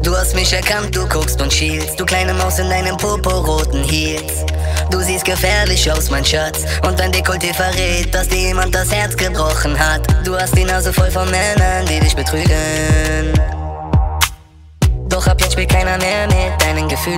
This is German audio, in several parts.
Du hast mich erkannt, du guckst und schielst, du kleine Maus in deinem poporoten Heels. Du siehst gefährlich aus, mein Schatz, und dein Dekolleté verrät, dass dir jemand das Herz gebrochen hat. Du hast die Nase voll von Männern, die dich betrügen. Doch ab jetzt spielt keiner mehr mit deinen Gefühlen.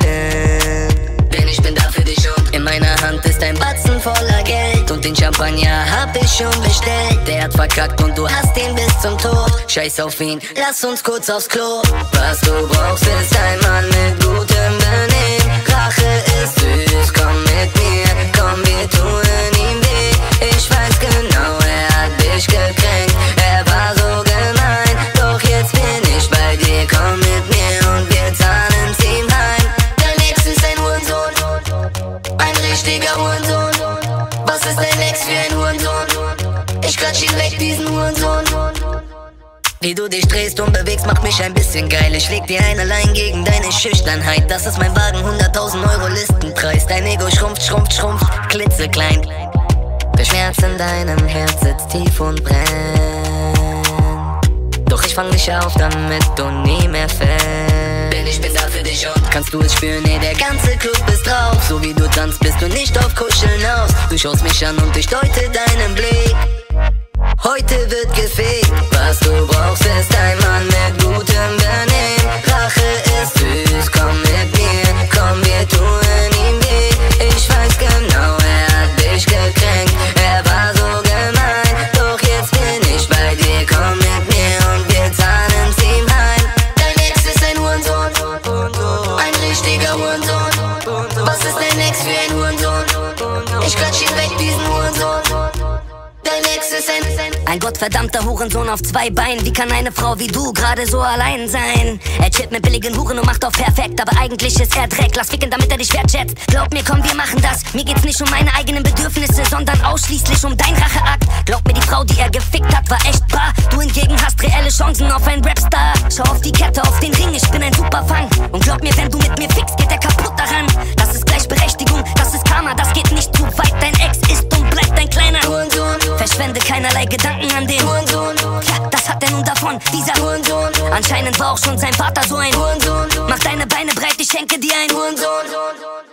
Denn ich bin da für dich und in meiner Hand ist ein Batzen voller Geld. Und den Champagner hab ich schon bestellt. Der hat verkackt und du hast ihn bis zum Tod. Scheiß auf ihn, lass uns kurz aufs Klo. Was du brauchst ist ein Mann mit gutem Benehmen. Rache ist süß, komm mit mir, komm wir tun ihm weh. Ich weiß genau, er hat dich gekränkt, er war so gemein. Doch jetzt bin ich bei dir, komm mit mir und wir zahlen's ihm heim. Dein Ex ist ein Hurensohn, ein richtiger Hurensohn. Was ist dein Ex für ein Hurensohn? Ich klatsch ihn weg, diesen Hurensohn. Wie du dich drehst und bewegst, macht mich ein bisschen geil. Ich leg dir eine Line gegen deine Schüchternheit. Das ist mein Wagen, 100.000 Euro Listenpreis. Dein Ego schrumpft, schrumpft, schrumpft, klitzeklein. Der Schmerz in deinem Herz sitzt tief und brennt. Doch ich fang dich auf, damit du nie mehr fällst. Denn ich bin da für dich und kannst du es spüren, ey, der ganze Club ist drauf. So wie du tanzt, bist du nicht auf Kuscheln aus. Du schaust mich an und ich deute deinen Blick. Heute wird gefegt, was du brauchst ist ein Mann mit gutem Benehmen. Rache ist süß, komm mit mir, komm wir tun ihm weh. Ich weiß genau, er hat dich gekränkt, er war so gemein. Doch jetzt bin ich bei dir, komm mit mir und wir zahlen's ihm heim. Dein Ex ist ein Hurensohn, ein richtiger Hurensohn. Was ist dein Ex für ein Hurensohn? Ich klatsch ihn weg, diesen Hurensohn. Dein Ex ist ein gottverdammter Hurensohn auf zwei Beinen. Wie kann eine Frau wie du gerade so allein sein? Er chillt mit billigen Huren und macht auf perfekt, aber eigentlich ist er Dreck. Lass ficken, damit er dich wertschätzt. Glaub mir, komm, wir machen das. Mir geht's nicht um meine eigenen Bedürfnisse, sondern ausschließlich um dein Racheakt. Glaub mir, die Frau, die er gefickt hat, war echt bar. Du hingegen hast reelle Chancen auf einen Rapstar. Schau auf die Kette, auf den Ring, ich bin ein Superfang. Und glaub mir, wenn du mit mir fickst, geht er kaputt daran. Das ist Gleichberechtigung, das ist Karma, das geht nicht zu weit. Dein Ex ist und bleibt ein kleiner Hurensohn. Verschwende keinerlei Gedanken an den Hurensohn. Ja, das hat er nun davon, dieser Hurensohn. Anscheinend war auch schon sein Vater so ein Hurensohn. Mach deine Beine breit, ich schenke dir ein Hurensohn.